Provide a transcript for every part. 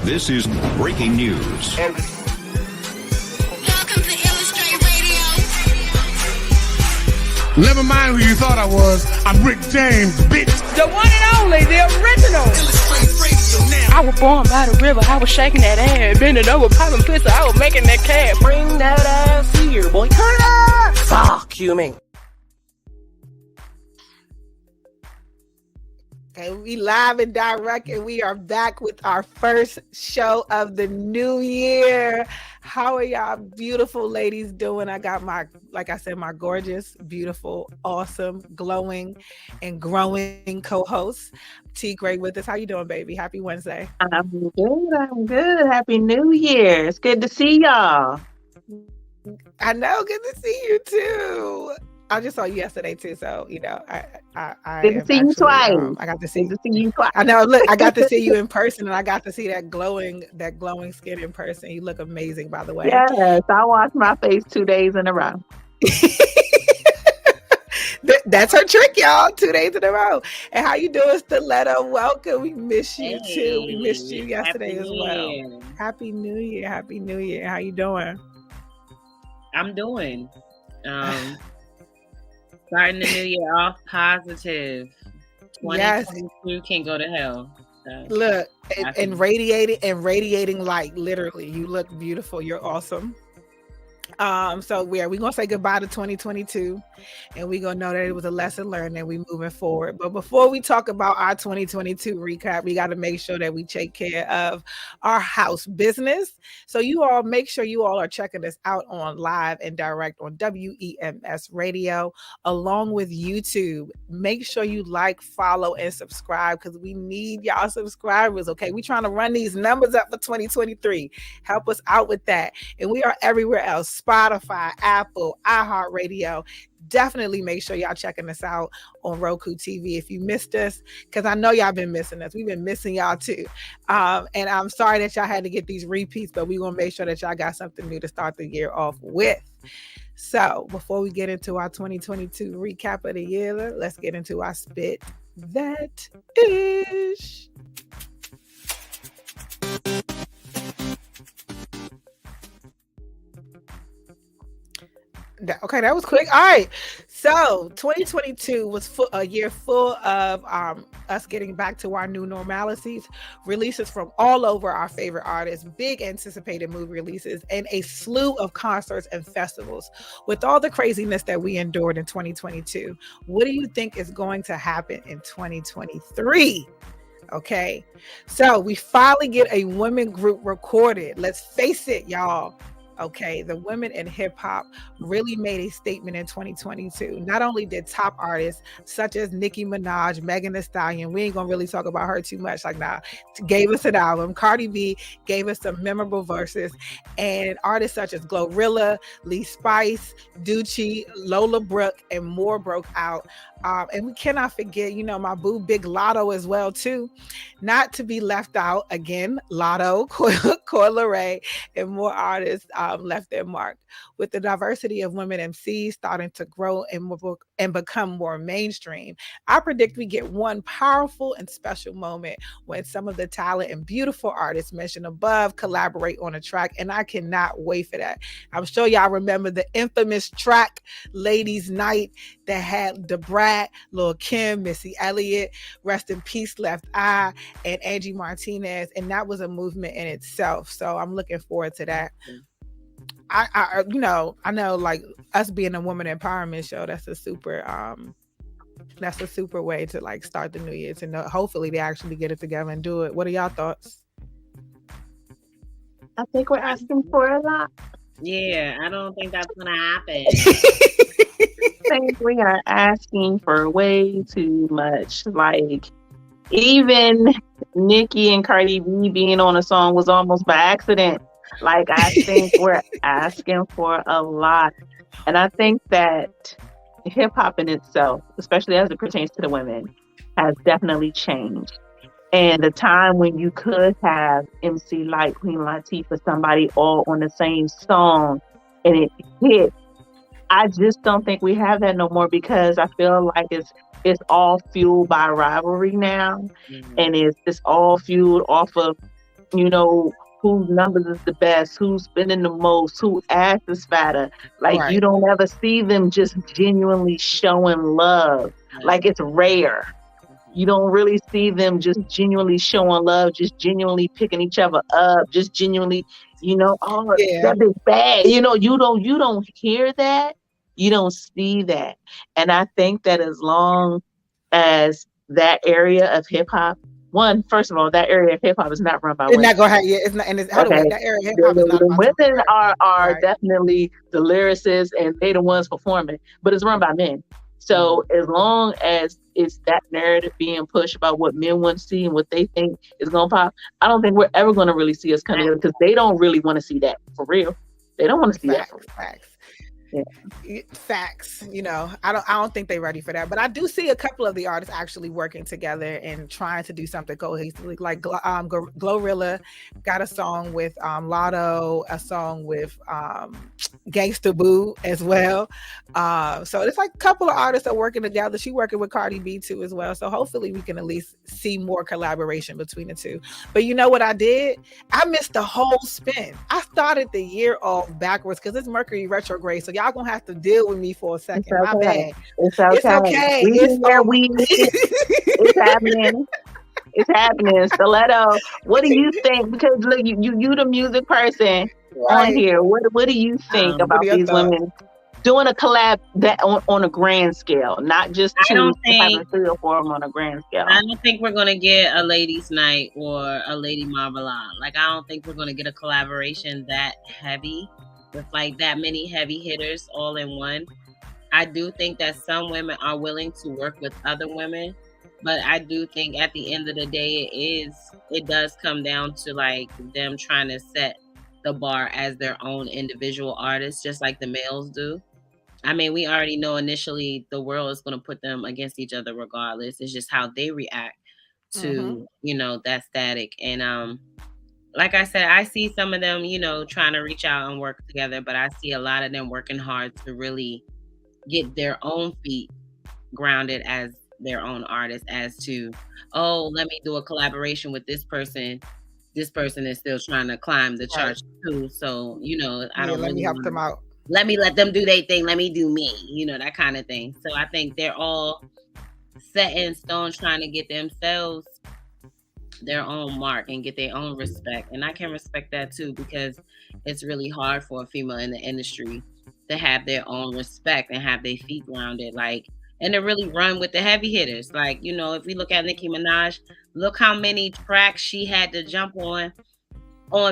This is breaking news. Welcome to Illustrate Radio. Never mind who you thought I was. I'm Rick James, bitch. The one and only, the original. Illustrate Radio now. I was born by the river. I was shaking that ass, bending over, popping pussy. I was making that cash. Bring that ass here, boy. Turn up. Fuck you, man. Okay, we live and direct, and we are back with our first show of the new year. How are y'all beautiful ladies doing? I got my, like I said, my gorgeous, beautiful, awesome, glowing, and growing co-host, T. Gray, with us. How you doing, baby? Happy Wednesday. I'm good. Happy New Year. It's good to see y'all. I know, good to see you too. I just saw you yesterday too, so you know, I Good to see you twice. I got to see Good to see you twice. I know. Look, I got to see you in person, and I got to see that glowing skin in person. You look amazing, by the way. Yes, I washed my face 2 days in a row. That's her trick, y'all. 2 days in a row. And how you doing, Stiletto? Welcome. We miss you too. We missed you yesterday as well. Happy New Year. Happy New Year. How you doing? I'm doing. Starting the new year off positive. 2022 can go to hell. So, look, and radiating light. Literally, you look beautiful. You're awesome. So we're gonna say goodbye to 2022, and we're gonna know that it was a lesson learned, and we moving forward. But before we talk about our 2022 recap, we got to make sure that we take care of our house business. So you all make sure you all are checking us out on live and direct on WEMS Radio, along with YouTube. Make sure you like, follow, and subscribe, because we need y'all subscribers. Okay, we trying to run these numbers up for 2023. Help us out with that, and we are everywhere else. Spotify, Apple, iHeartRadio. Definitely make sure y'all checking us out on Roku TV if you missed us, because I know y'all been missing us. We've been missing y'all too. And I'm sorry that y'all had to get these repeats, but we want to make sure that y'all got something new to start the year off with. So before we get into our 2022 recap of the year, let's get into our spit that ish. Okay, that was quick. All right, so 2022 was a year full of us getting back to our new normalities, releases from all over our favorite artists, big anticipated movie releases, and a slew of concerts and festivals. With all the craziness that we endured in 2022, what do you think is going to happen in 2023? Okay, so we finally get a women group recorded. Let's face it, y'all. Okay, the women in hip hop really made a statement in 2022. Not only did top artists such as Nicki Minaj, Megan Thee Stallion, we ain't gonna really talk about her too much, gave us an album. Cardi B gave us some memorable verses, and artists such as Glorilla, Lee Spice, Ducci, Lola Brooke, and more broke out. And we cannot forget, my boo Big Lotto as well too. Not to be left out again, Lotto, Coi Leray, and more artists left their mark. With the diversity of women MCs starting to grow and become more mainstream, I predict we get one powerful and special moment when some of the talent and beautiful artists mentioned above collaborate on a track, and I cannot wait for that. I'm sure y'all remember the infamous track Ladies Night that had Da Brat, Lil' Kim, Missy Elliott, rest in peace, Left Eye, and Angie Martinez, and that was a movement in itself. So I'm looking forward to that. I know, like us being a woman empowerment show, that's a super way to like start the new year, to know hopefully they actually get it together and do it. What are y'all thoughts? I think we're asking for a lot. Yeah, I don't think that's gonna happen. I think we are asking for way too much. Like, even Nicki and Cardi B being on a song was almost by accident. Like, I think we're asking for a lot. And I think that hip hop in itself, especially as it pertains to the women, has definitely changed. And the time when you could have MC Light, Queen Latifah, somebody all on the same song and it hit, I just don't think we have that no more, because I feel like it's all fueled by rivalry now. Mm-hmm. And it's all fueled off of you know, whose numbers is the best, who's spending the most, who ass is fatter. Like, Right. you don't ever see them just genuinely showing love. Like, it's rare. You don't really see them just genuinely showing love, just genuinely picking each other up, just genuinely, oh, that big bag. You don't hear that. You don't see that. And I think that as long as that area of hip hop, first of all, that area of hip hop is not run by women. It's not gonna have, it's not, and it's okay. That area of hip hop is not. The women are definitely the lyricists, and they the ones performing, but it's run by men. So as long as it's that narrative being pushed about what men want to see and what they think is gonna pop, I don't think we're ever gonna really see us come together, because they don't really want to see that for real. They don't want to see that for real. Facts. Yeah. Facts. I don't think they're ready for that, but I do see a couple of the artists actually working together and trying to do something cohesively. Like Glorilla got a song with Lotto, a song with Gangsta Boo as well. So it's like a couple of artists are working together. She working with Cardi B too as well. So hopefully we can at least see more collaboration between the two. But you know what I did? I missed the whole spin. I started the year off backwards because it's Mercury retrograde. So y'all gonna have to deal with me for a second. It's okay. My bad. It's okay. It's happening. It's happening. Stiletto, what do you think? Because look, you the music person on here. What do you think about these women doing a collab that on a grand scale, not just having 3 or 4 of them on a grand scale? I don't think we're gonna get a ladies' night or a Lady Marmalade. Like, I don't think we're gonna get a collaboration that heavy with like that many heavy hitters all in one. I do think that some women are willing to work with other women, but I do think at the end of the day, it does come down to like them trying to set the bar as their own individual artists, just like the males do. I mean, we already know initially the world is going to put them against each other regardless. It's just how they react to, that static. And like I said, I see some of them, trying to reach out and work together, but I see a lot of them working hard to really get their own feet grounded as their own artists, as to, let me do a collaboration with this person. This person is still trying to climb the charts too. So, I don't let me help them out. Let me let them do their thing. Let me do me, that kind of thing. So I think they're all set in stone trying to get themselves their own mark and get their own respect. And I can respect that too, because it's really hard for a female in the industry to have their own respect and have their feet grounded, and to really run with the heavy hitters. Like, if we look at Nicki Minaj, look how many tracks she had to jump on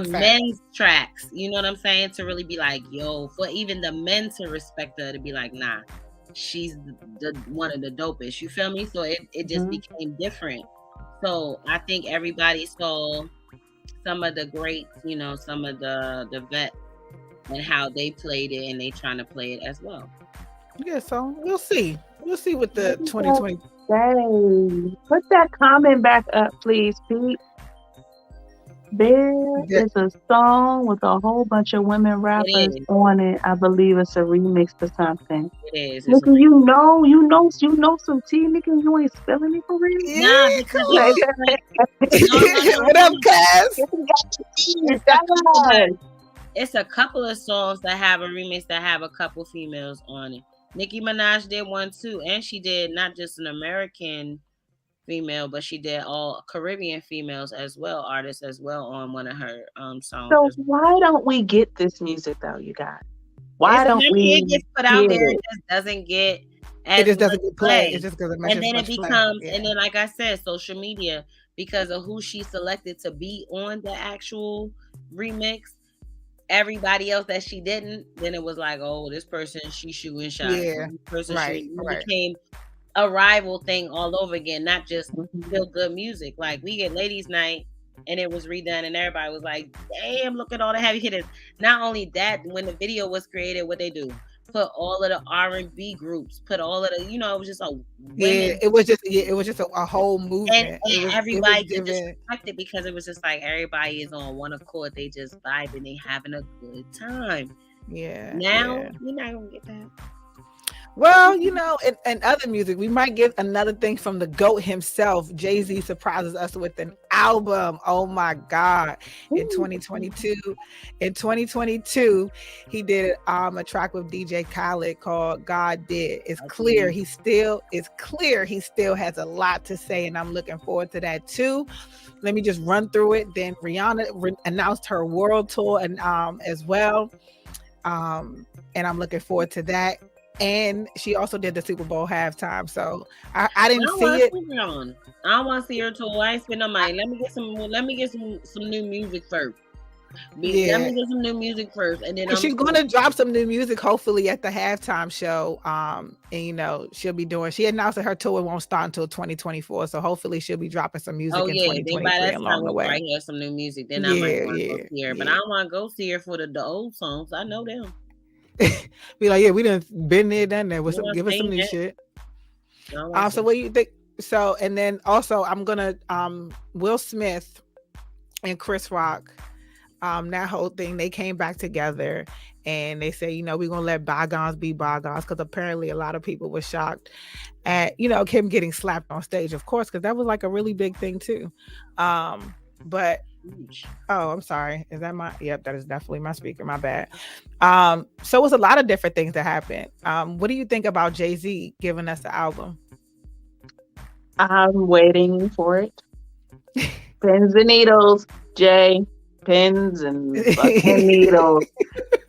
men's tracks, you know what I'm saying, to really be like, yo, for even the men to respect her, to be like, nah, she's the one of the dopest, you feel me? So it just became different. So I think everybody saw some of the greats, some of the vets and how they played it, and they trying to play it as well. Yeah, so we'll see what the 2020. Put that comment back up, please, Pete. There is a song with a whole bunch of women rappers on it. I believe it's a remix to something. It is. Nigga, you know some tea, nigga. You ain't spelling it for real. Yeah, what up, Cass? It's a couple of songs that have a remix that have a couple females on it. Nicki Minaj did one too, and she did not just an American female, but she did all Caribbean females as well, artists as well, on one of her songs. So why don't we get this music though, you guys? Why don't we? It gets put out there, it just doesn't get. It just doesn't get played. It just doesn't. And then it becomes, and then like I said, social media, because of who she selected to be on the actual remix. Everybody else that she didn't, then it was like, oh, this person, she shooting shots. Yeah, this person right. became a rival thing all over again, not just feel good music. Like, we get Ladies Night and it was redone and everybody was like, damn, look at all the heavy hitters. Not only that, when the video was created, what they do? Put all of the R&B groups, put all of the, it was just a women. It was just a whole movement. And everybody just respected, because it was just like everybody is on one accord. They just vibe and they having a good time. Yeah. Now we're not gonna get that. Well, in other music, we might get another thing from the GOAT himself. Jay-Z surprises us with an album. Oh my God. In 2022, he did a track with DJ Khaled called God Did. It's clear he still has a lot to say, and I'm looking forward to that too. Let me just run through it. Then Rihanna announced her world tour and as well. And I'm looking forward to that. And she also did the Super Bowl halftime. So I didn't see it. I don't want to see her tour. I ain't spend no money. Let me get some new music first. Let me get some new music first, and then she's going to drop some new music hopefully at the halftime show. And she'll be doing. She announced that her tour won't start until 2024. So hopefully she'll be dropping some music in 2023 along the way. I hear some new music. Then I might want to go see her, but I don't want to go see her for the old songs. I know them. Be like, we done been there, done that. Give us some new shit. So what do you think? So, and then also I'm gonna Will Smith and Chris Rock, that whole thing, they came back together and they say, we're gonna let bygones be bygones, because apparently a lot of people were shocked at Kim getting slapped on stage, of course, because that was like a really big thing too. But I'm sorry. Is that that is definitely my speaker. My bad. So it was a lot of different things that happened. What do you think about Jay-Z giving us the album? I'm waiting for it. Pins and needles, Jay. Pins and fucking needles.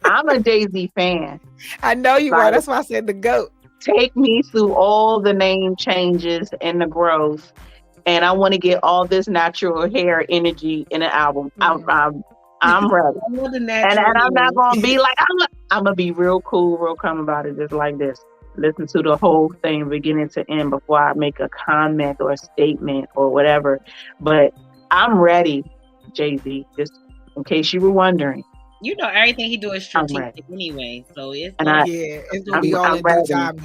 I'm a Jay-Z fan. I know you are. That's why I said the GOAT. Take me through all the name changes and the growth. And I want to get all this natural hair energy in an album. I'm ready. And I'm not going to be like, I'm going to be real cool, real calm about it, just like this. Listen to the whole thing beginning to end before I make a comment or a statement or whatever. But I'm ready, Jay-Z, just in case you were wondering. Everything he do is strategic anyway. So it's it's going to be all in due time.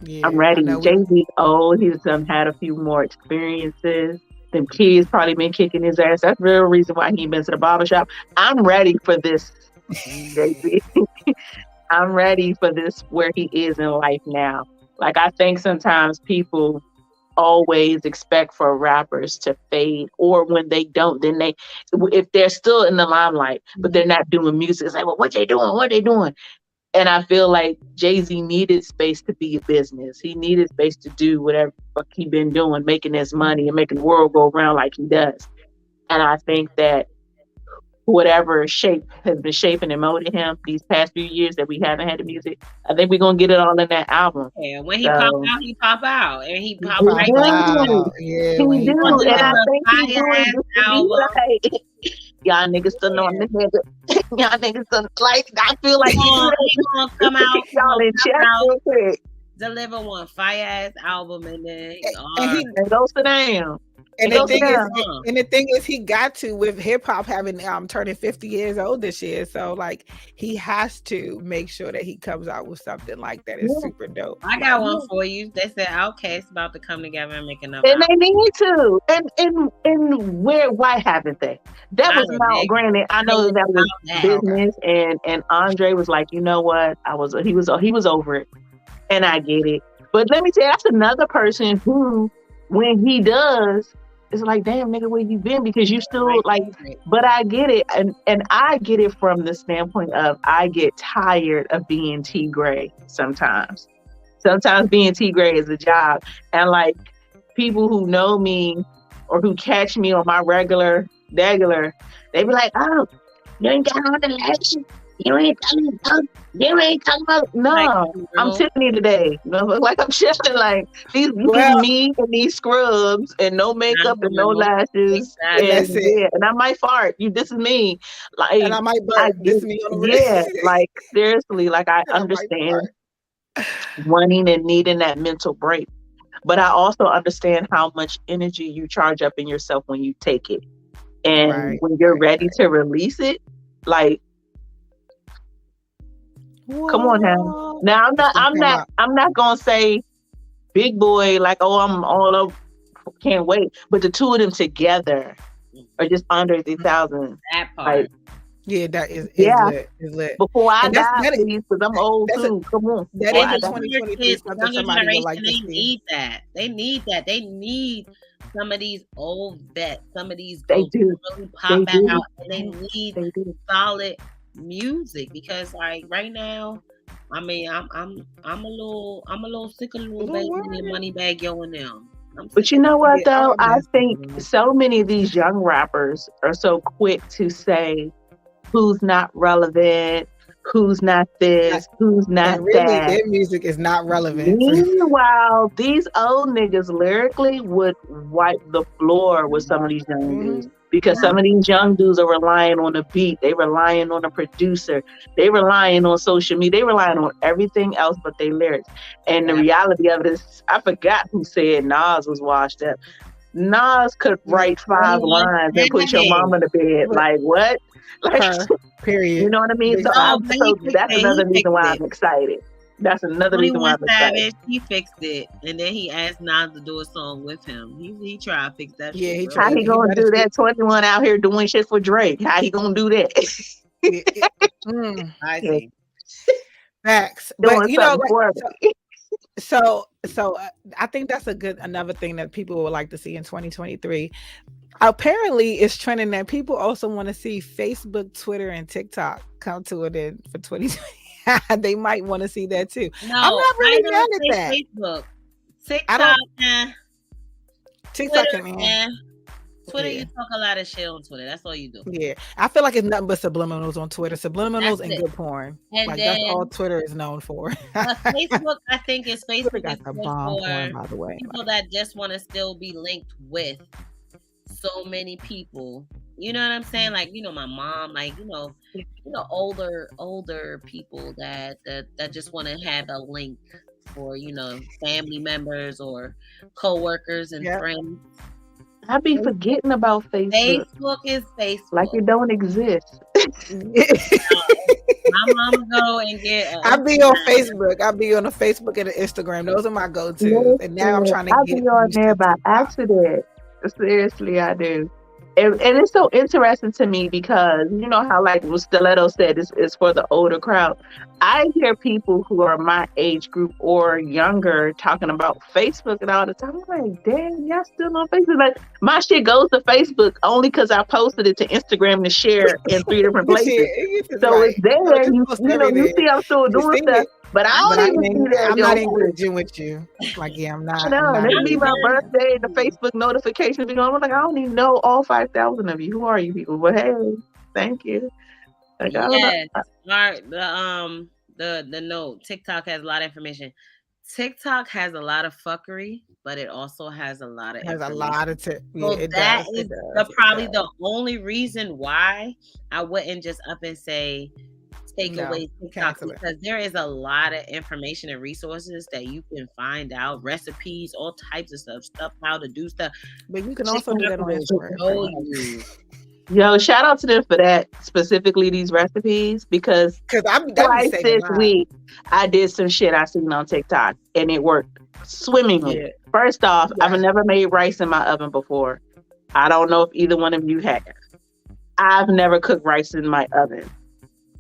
Yeah, I'm ready. Jay-Z old. He's had a few more experiences. Them kids probably been kicking his ass. That's the real reason why he ain't been to the barbershop. I'm ready for this, Jay-Z. I'm ready for this, where he is in life now. Like, I think sometimes people always expect for rappers to fade, or when they don't, then if they're still in the limelight, but they're not doing music, it's like, well, what they doing? And I feel like Jay-Z needed space to be a business. He needed space to do whatever fuck he been doing, making his money and making the world go around like he does. And I think that whatever shape has been shaping and molding him these past few years that we haven't had the music, I think we're going to get it all in that album. Yeah, when he pop out. And he pop right out. Yeah, he do. And I think he's doing this y'all niggas still know the nigga. Y'all niggas still, like, I feel like he gonna come out. Y'all in check real quick. Deliver one fire ass album, and then he goes to down. And the thing is, he got to, with hip hop having turning 50 years old this year, so like he has to make sure that he comes out with something like that. It's super dope. I got one for you. They said Outkast about to come together and make another. And they need to. And why haven't they? That was not, granted, I know that was business, and Andre was like, you know what? He was over it, and I get it. But let me tell you, that's another person who, when he does, it's like, damn, nigga, where you been? Because you still like, but I get it. And I get it from the standpoint of, I get tired of being T Gray sometimes. Sometimes being T Gray is a job. And like, people who know me or who catch me on my regular, they be like, oh, you ain't got on the election. You ain't talking about. No, I'm Tiffany today. Like, I'm chilling. Like, these me and these scrubs and no makeup and no lashes. And I might fart. This is me. Like, and I might burp. This is me on the yeah, like, seriously. Like, I understand wanting and needing that mental break, but I also understand how much energy you charge up in yourself when you take it, and when you're ready to release it, like. Whoa. Come on now. Now I'm not gonna say Big Boy like, oh, I'm all over, can't wait. But the two of them together are just under 3,000. That part. Yeah, that is Yeah. lit. Is lit. Before I And that's- die, that is- please, because I'm old that's a- too. Come on. That Before is I a die. 2023 kids, something younger somebody would generation, like to they see. need that. They need that. They need some of these old vets, some of these They ghosts do. to really They pop do. out, and they need They do. solid music because like right now, I mean, I'm a little sick of little baby and money bag yo and them. But you know what Yeah, though? all I messed think up. so many of these young rappers are so quick to say who's not relevant, who's not this, who's not And really, that. their music is not relevant. Meanwhile, these old niggas lyrically would wipe the floor with some of these young dudes. Because some of these young dudes are relying on a beat. They relying on a producer. They relying on social media. They relying on everything else but their lyrics. And the reality of it is, I forgot who said Nas was washed up. Nas could write 5 lines and put your mama to bed. Like, what? Like, period. you know what I mean? So, that's another reason why I'm excited. That's another reason why I'm excited. Savage, he fixed it, and then he asked Nas to do a song with him. He tried to fix that. Yeah, shit, How he gonna do that? 21 out here doing shit for Drake. How he gonna do that? I see. Facts, Doing but you know, something for me. so I think that's another thing that people would like to see in 2023. Apparently, it's trending that people also want to see Facebook, Twitter, and TikTok come to it in for 2020. They might want to see that too. No, I'm not really mad at that. Facebook, TikTok, Twitter, man. Twitter, you talk a lot of shit on Twitter. That's all you do. Yeah, I feel like it's nothing but subliminals on Twitter. Subliminals That's and it. good porn. And like then, that's all Twitter is known for. Facebook, I think is Facebook got is the good bomb porn, for by the way. people that just want to still be linked with so many people. You know what I'm saying? Like, you know, my mom, like, you know, older people that just want to have a link for, you know, family members or co-workers and friends. I be forgetting about Facebook. Facebook is Facebook. Like it don't exist. My mama go and get. I be on Facebook. I be on the Facebook and the Instagram. Those are my go-tos. And now I'm trying to I get be on there by accident. Seriously, I do. And it's so interesting to me because you know how like what Stiletto said it's for the older crowd. I hear people who are my age group or younger talking about Facebook and all the time. I'm like, damn, y'all still on Facebook? Like my shit goes to Facebook only because I posted it to Instagram to share in 3 different places. So it's there. You know, you see I'm still doing stuff. But I don't even see that. I'm not engaging with you. Like, yeah, I'm not. No, they be my birthday, the Facebook notifications be going. I'm like, I don't even know all 5,000 of you. Who are you people? But hey, thank you. Like, yes. The note. TikTok has a lot of information. TikTok has a lot of fuckery, but it also has a lot of. Has a lot of. So that is probably the only reason why I wouldn't just up and say. Take away TikTok because there is a lot of information and resources that you can find out, recipes, all types of stuff, how to do stuff. But you can also do that on Instagram. Yo, shout out to them for that, specifically these recipes, because twice this week I did some shit I seen on TikTok and it worked swimmingly. Yeah. First off, I've never made rice in my oven before. I don't know if either one of you have. I've never cooked rice in my oven.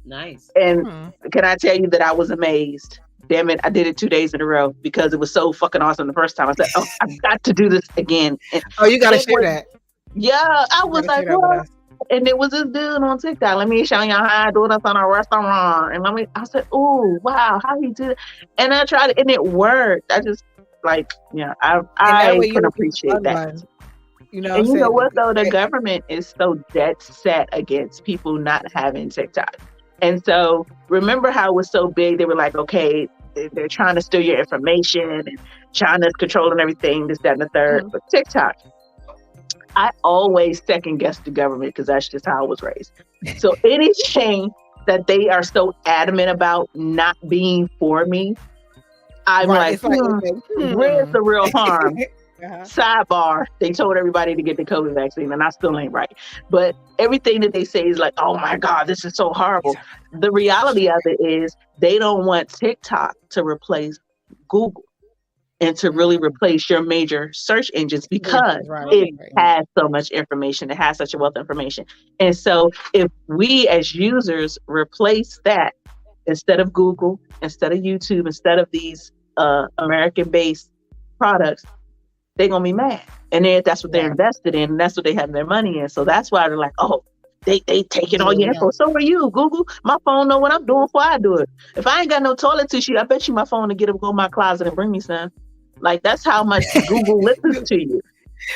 Nice. And can I tell you that I was amazed? Damn it, I did it 2 days in a row because it was so fucking awesome the first time. I said, oh, I've got to do this again. And you got to share that. Yeah, I was like, what? And it was this dude on TikTok. Let me show y'all how I do this on a restaurant. And I said, oh, wow, how he did it. And I tried it and it worked. I just like, I can appreciate that. You know, and you know what though? The government is so dead set against people not having TikTok. And so remember how it was so big? They were like, okay, they're trying to steal your information and China's controlling everything, this, that, and the third. But TikTok, I always second guess the government because that's just how I was raised. So anything that they are so adamant about not being for me, I'm where's the real harm? Sidebar, they told everybody to get the COVID vaccine and I still ain't right. But everything that they say is like, oh my God, this is so horrible. The reality of it is they don't want TikTok to replace Google. and to really replace your major search engines because it has so much information. It has such a wealth of information. And so if we as users replace that, instead of Google, instead of YouTube, instead of these American-based products, they're going to be mad. And then that's what they're invested in. And that's what they have their money in. So that's why they're like, oh, they taking all your info. So are you, Google. My phone know what I'm doing before I do it. If I ain't got no toilet tissue, I bet you my phone to go in my closet and bring me some. Like, that's how much Google listens to you.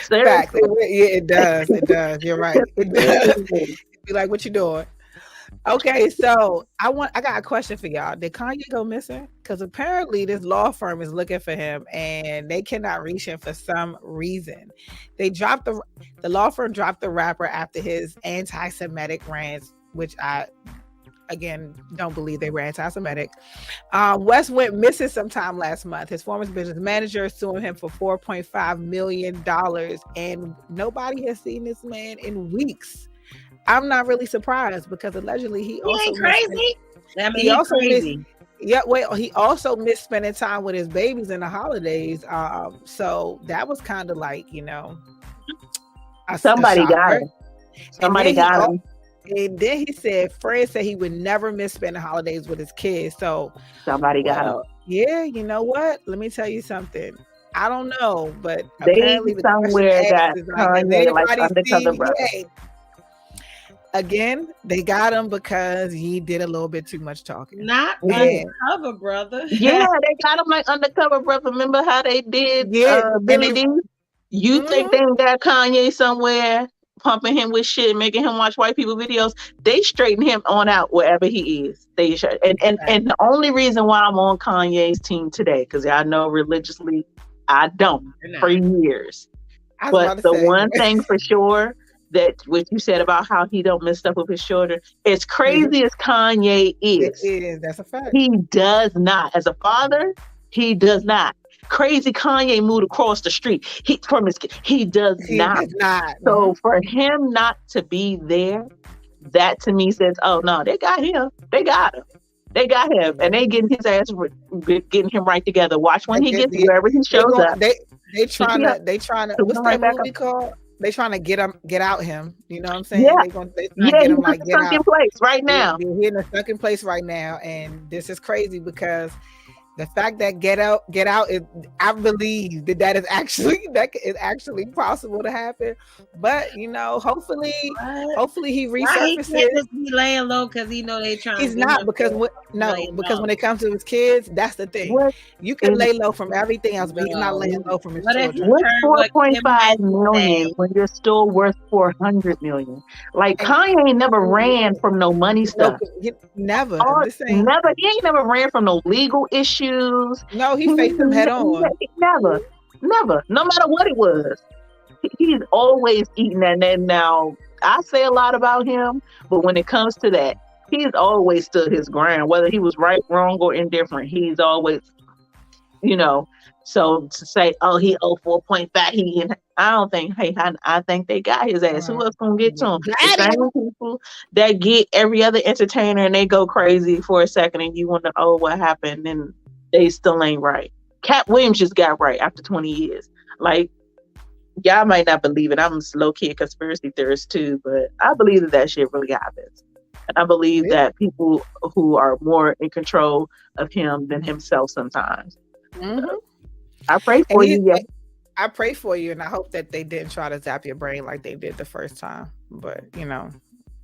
Seriously. Yeah, it does. It does. You're right. It does. Be like, what you doing? Okay, so I got a question for y'all. Did Kanye go missing? Because apparently this law firm is looking for him and they cannot reach him for some reason. They dropped the law firm dropped the rapper after his anti-Semitic rants, which I again don't believe they were anti-Semitic. West went missing sometime last month. His former business manager suing him for $4.5 million, and nobody has seen this man in weeks. I'm not really surprised because allegedly he also crazy. He also crazy. He also missed spending time with his babies in the holidays. So that was kind of like, somebody got him. Somebody got him. And then he said, Fred said he would never miss spending holidays with his kids. So somebody got him. Yeah, you know what? Let me tell you something. I don't know, but they apparently somewhere got Kanye like undercover brother. Again, they got him because he did a little bit too much talking. Not undercover brother. Yeah, they got him like undercover brother. Remember how they did Billy D? You think they got Kanye somewhere pumping him with shit, making him watch white people videos? They straighten him on out wherever he is. They should. And the only reason why I'm on Kanye's team today, because I know religiously I don't for years. But the one thing for sure, that what you said about how he don't miss stuff with his children, as crazy as Kanye is, it is. That's a fact. He does not, as a father, he does not. Crazy Kanye moved across the street. He does not. So for him not to be there, that to me says, oh no, they got him. They got him, and they getting his ass, getting him right together. Watch when he gets wherever he shows up. They trying to. What's that movie called? They trying to get out him. You know what I'm saying? Yeah. They get him like get out. Place right now. He's in a stuck place right now, and this is crazy because the fact that get out is, I believe that is actually possible to happen. But hopefully he resurfaces. He can't just be laying low because he know they trying. He's not because when it comes to his kids, that's the thing. You can lay low from everything else, but he's not laying low from his children. What's 4.5 million when you're still worth 400 million? Like Kanye ain't never ran from no money stuff. Never. Never. He ain't never ran from no legal issues. No, he faced them head on. Never. No matter what it was, he's always eating that. And now I say a lot about him, but when it comes to that, he's always stood his ground, whether he was right, wrong, or indifferent. He's always, So to say, oh, he 4.5, I don't think. I think they got his ass. Who else gonna get to him? The same people that get every other entertainer and they go crazy for a second, and you wonder, oh, what happened? And they still ain't right. Cat Williams just got right after 20 years. Like, y'all might not believe it. I'm a low-key conspiracy theorist too, but I believe that shit really happens. And I believe that people who are more in control of him than himself sometimes. Mm-hmm. I pray for you. Yeah. I pray for you, and I hope that they didn't try to zap your brain like they did the first time. But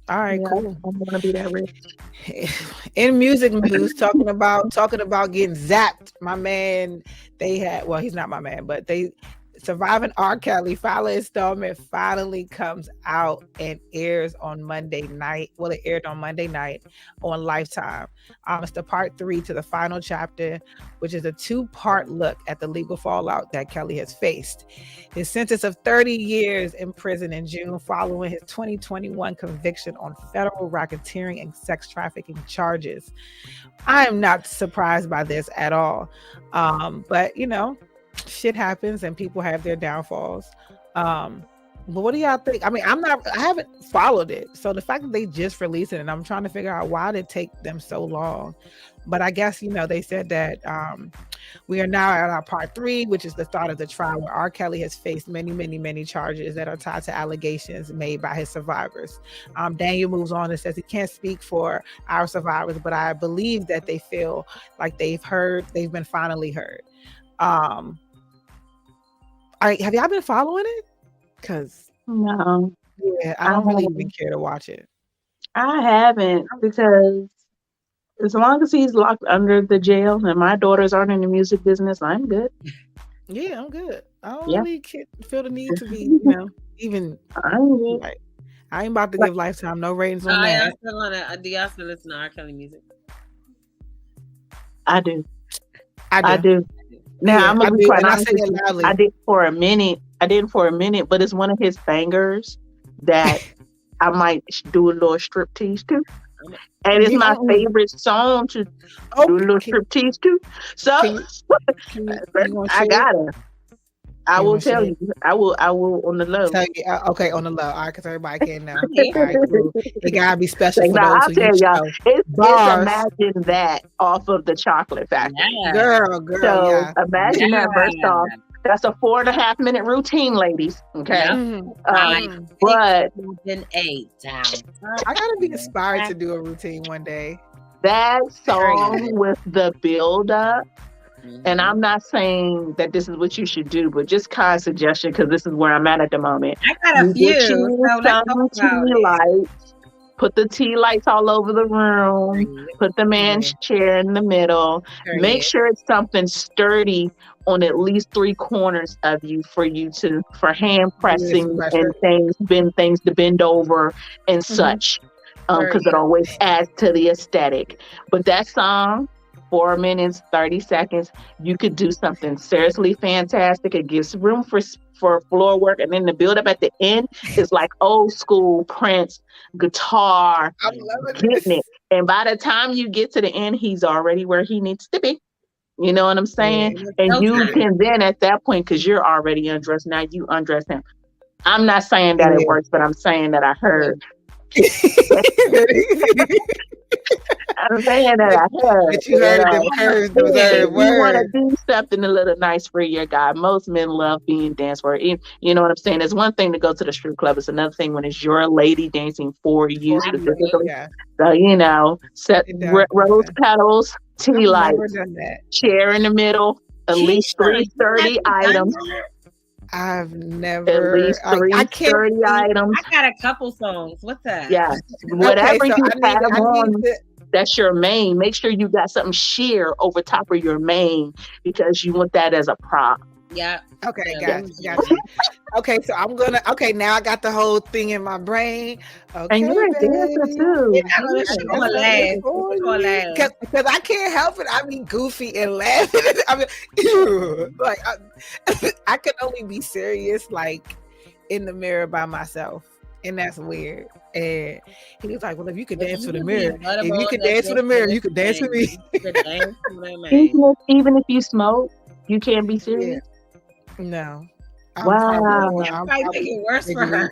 all right, cool. I'm gonna be that rich. In music news, talking about getting zapped. My man, he's not my man, but Surviving R. Kelly final installment finally comes out and airs on Monday night. Well, it aired on Monday night on Lifetime. It's the part 3 to the final chapter, which is a 2-part look at the legal fallout that Kelly has faced. His sentence of 30 years in prison in June following his 2021 conviction on federal racketeering and sex trafficking charges. I am not surprised by this at all. But shit happens and people have their downfalls. But what do y'all think? I mean, I haven't followed it. So the fact that they just released it, and I'm trying to figure out why did it take them so long. But I guess, they said that we are now at our part 3, which is the start of the trial where R. Kelly has faced many, many, many charges that are tied to allegations made by his survivors. Daniel moves on and says he can't speak for our survivors, but I believe that they feel like they've been finally heard. Have y'all been following it? Because No. Yeah, I don't really even care to watch it. I haven't, because as long as he's locked under the jail and my daughters aren't in the music business, I'm good. Yeah, I'm good. I don't Yeah. really feel the need to be, even I'm good. like, I ain't about to give Lifetime no ratings on that. Do y'all still listen to R. Kelly music? I do. I do. Now Yeah, I'm gonna I be do, quite and I honest sing with it you. loudly. I did for a minute, but it's one of his bangers that I might do a little striptease to. And it's my favorite song to do a little striptease to. So I gotta. I will tell you. I will on the low. Tell you, okay, on the low. All right, because everybody can know. All right, cool. It gotta be special for Now, those I'll who tell you y'all, know. it's Bars. Imagine That off of the Chocolate Factory. Yeah. Girl, So yeah. imagine that first off. That's a 4.5 minute routine, ladies. Okay. Mhm. But An 8 down. I gotta be inspired to do a routine one day. that song with the build up, and I'm not saying that this is what you should do, but just kind of suggestion, because this is where I'm at the moment. I got a You few. get you So let's some talk about tea it. lights. Put the tea lights all over the room. Put the man's chair in the middle. Make sure it's something sturdy on at least 3 corners of you for hand pressing and things to bend over and such. Because it always adds to the aesthetic. But that song, 4 minutes, 30 seconds, you could do something seriously fantastic. It gives room for floor work, and then the build up at the end is like old school Prince guitar. I'm loving getting it. And by the time you get to the end, he's already where he needs to be. You know what I'm saying? And you can then at that point, because you're already undressed, now you undress him. I'm not saying that it works, but I'm saying that I heard. I'm saying that I heard. But you heard them curves, those If you want to words. do something a little nice for your guy, most men love being danced for. You know what I'm saying? It's one thing to go to the strip club. It's another thing when it's your lady dancing for you specifically. Yeah. So, set rose petals, tea lights, Never done that. chair in the middle, at least 3 sturdy items. I've never. At least 3 I can't. sturdy items. I got a couple songs. What's that? Yeah. Whatever so you I have need on, to- that's your main. Make sure you got something sheer over top of your main, because you want that as a prop. Yeah. Okay, gotcha. Okay, so I'm gonna. Okay, now I got the whole thing in my brain. Okay, And you're a dancer too. Because I can't help it. I be goofy and laughing. I mean, ew. Like I can only be serious like in the mirror by myself, and that's weird. And he was like, "Well, if you could dance for the mirror, if you could dance for the mirror, you could dance for me." Even if you smoke, you can't be serious. No. Wow. I'm make it worse for her.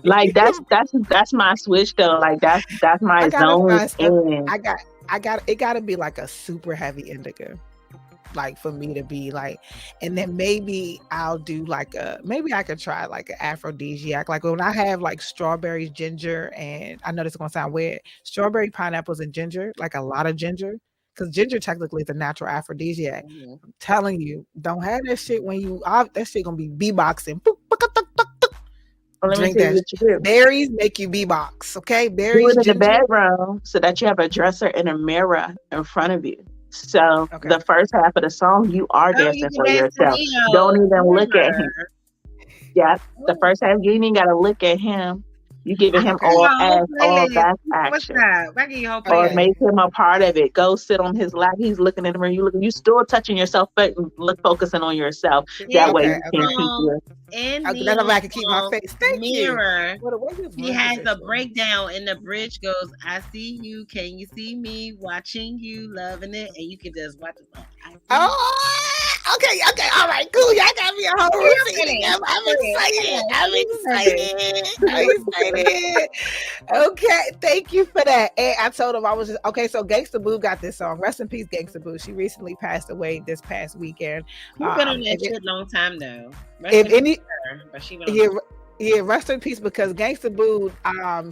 Like that's my switch though. Like that's my zone. It gotta be like a super heavy indica. Like for me to be like, and then maybe I'll do maybe I could try like an aphrodisiac. Like when I have like strawberries, ginger, and I know this is gonna sound weird, strawberry, pineapples, and ginger, like a lot of ginger. Because ginger technically is a natural aphrodisiac. I'm telling you, don't have that shit when that shit gonna be beatboxing. Drink that shit. Berries make you beatbox, okay? Berries. Do it in the bedroom so that you have a dresser and a mirror in front of you. So the first half of the song, you are dancing for yourself. Don't even look at him. Yeah, the first half, you ain't even gotta look at him. You giving him all back action. Or make him a part of it. Go sit on his lap. He's looking at him, and you still touching yourself, but focusing on yourself. That way you can keep your. That's why I can keep my face. Thank mirror. You. He has a breakdown, and the bridge goes, "I see you. Can you see me? Watching you, loving it," and you can just watch it. Okay, all right, cool. Y'all got me a whole routine. I'm excited. Okay, thank you for that. And I told him I was just okay. So Gangsta Boo got this song. Rest in peace, Gangsta Boo. She recently passed away this past weekend. She's been on that shit long time though. Yeah, rest in peace, because Gangsta Boo,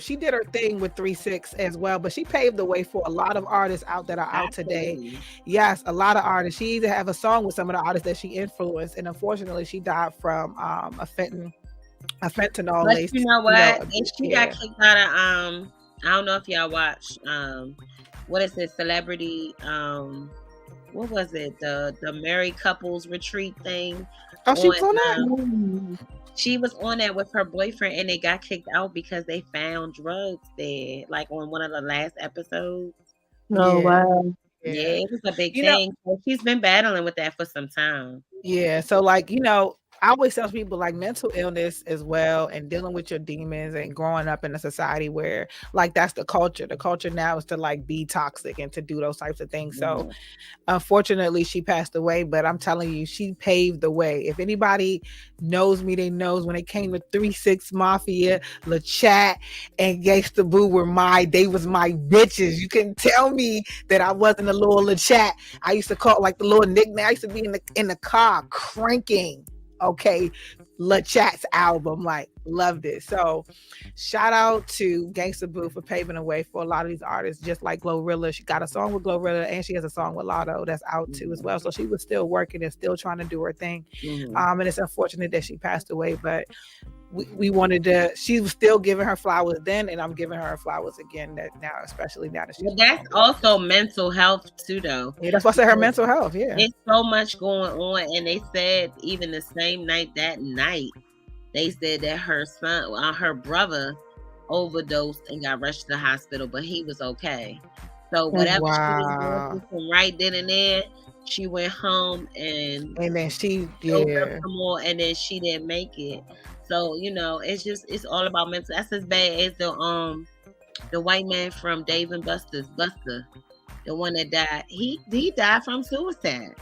she did her thing with 3-6 as well, but she paved the way for a lot of artists out that are out today. Yes, a lot of artists. She either have a song with some of the artists that she influenced, and unfortunately, she died from a fentanyl. But you know what? And she got kicked out of I don't know if y'all watched what is it? Celebrity what was it? The married couples retreat thing. Oh, she was on that. She was on that with her boyfriend, and they got kicked out because they found drugs there, like on one of the last episodes. Oh, wow. Yeah, it was a big thing. So she's been battling with that for some time. Yeah, so like, I always tell people like mental illness as well, and dealing with your demons and growing up in a society where like that's the culture. The culture now is to like be toxic and to do those types of things. So unfortunately she passed away, but I'm telling you, she paved the way. If anybody knows me, they knows when it came to 3-6 Mafia, LaChat and Gangsta Boo they was my bitches. You couldn't tell me that I wasn't a little LaChat. I used to call like the little nickname. I used to be in the car cranking. Okay, LaChat's album, like, loved it. So shout out to Gangsta Boo for paving the way for a lot of these artists, just like Glorilla. She got a song with Glorilla, and she has a song with Lotto that's out too as well. So she was still working and still trying to do her thing. And it's unfortunate that she passed away, but we wanted to, she was still giving her flowers then, and I'm giving her flowers again that now, especially now that she's that's also mental health too though. Yeah, that's why I said her mental health. Yeah, it's so much going on, and they said even the same night, they said that her brother overdosed and got rushed to the hospital, but he was okay. So whatever she was going through right then and there, she went home and then she more, and then she didn't make it. So it's all about mental. That's as bad as the white man from Dave and Buster's, Buster, the one that died. He died from suicide.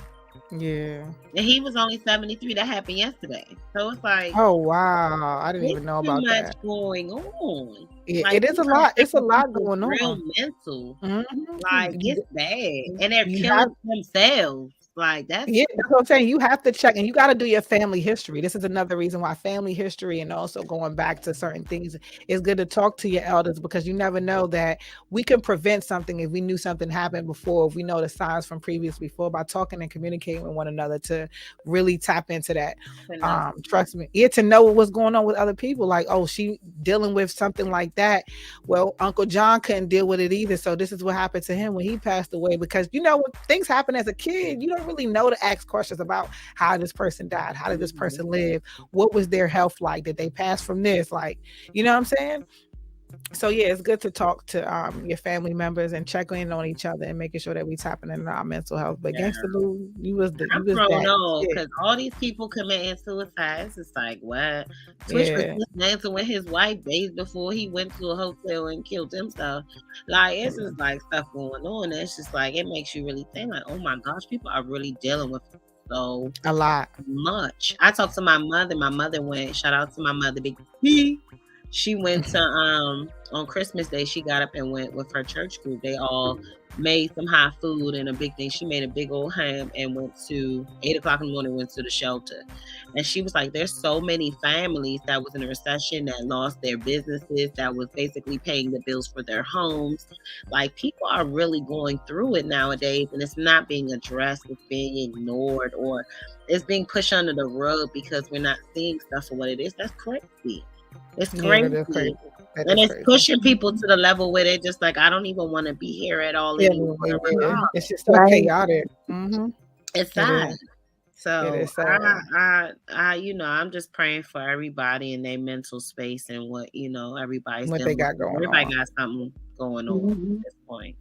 Yeah, and he was only 73. That happened yesterday. So it's like, oh wow, I didn't even know about that. Much going on. Yeah, like, it is a lot. It's a lot going on. Real mental, like it's bad, and they're killing themselves. Like that's what I'm saying. You have to check, and you got to do your family history. This is another reason why family history and also going back to certain things is good to talk to your elders, because you never know that we can prevent something if we knew something happened before, if we know the signs from before, by talking and communicating with one another to really tap into that. Trust me, to know what's going on with other people. Like, oh, she dealing with something like that. Well, Uncle John couldn't deal with it either. So this is what happened to him when he passed away, because when things happen as a kid, you don't really know to ask questions about how this person died, how did this person live, what was their health like, did they pass from this, like, you know what I'm saying? So yeah, it's good to talk to your family members and check in on each other and making sure that we tapping into our mental health. But Gangsta Boo, I'm thrown off because all these people committing suicides. It's like, what? Twitch was just dancing with his wife days before he went to a hotel and killed himself. Like, it's just like stuff going on. It's just like, it makes you really think like, oh my gosh, people are really dealing with so a lot much. I talked to my mother. My mother went, shout out to my mother, Big P. She went to on Christmas Day, she got up and went with her church group. They all made some hot food and a big thing. She made a big old ham and went to 8:00 in the morning, went to the shelter. And she was like, there's so many families that was in a recession that lost their businesses, that was basically paying the bills for their homes. Like, people are really going through it nowadays, and it's not being addressed. It's being ignored, or it's being pushed under the rug because we're not seeing stuff for what it is. That's crazy. It's crazy. And it's pushing people to the level where they're just like, I don't even want to be here at all anymore. It's just so chaotic. It's sad. So I'm just praying for everybody in their mental space and what everybody's what they got going. Everybody got something going on at this point.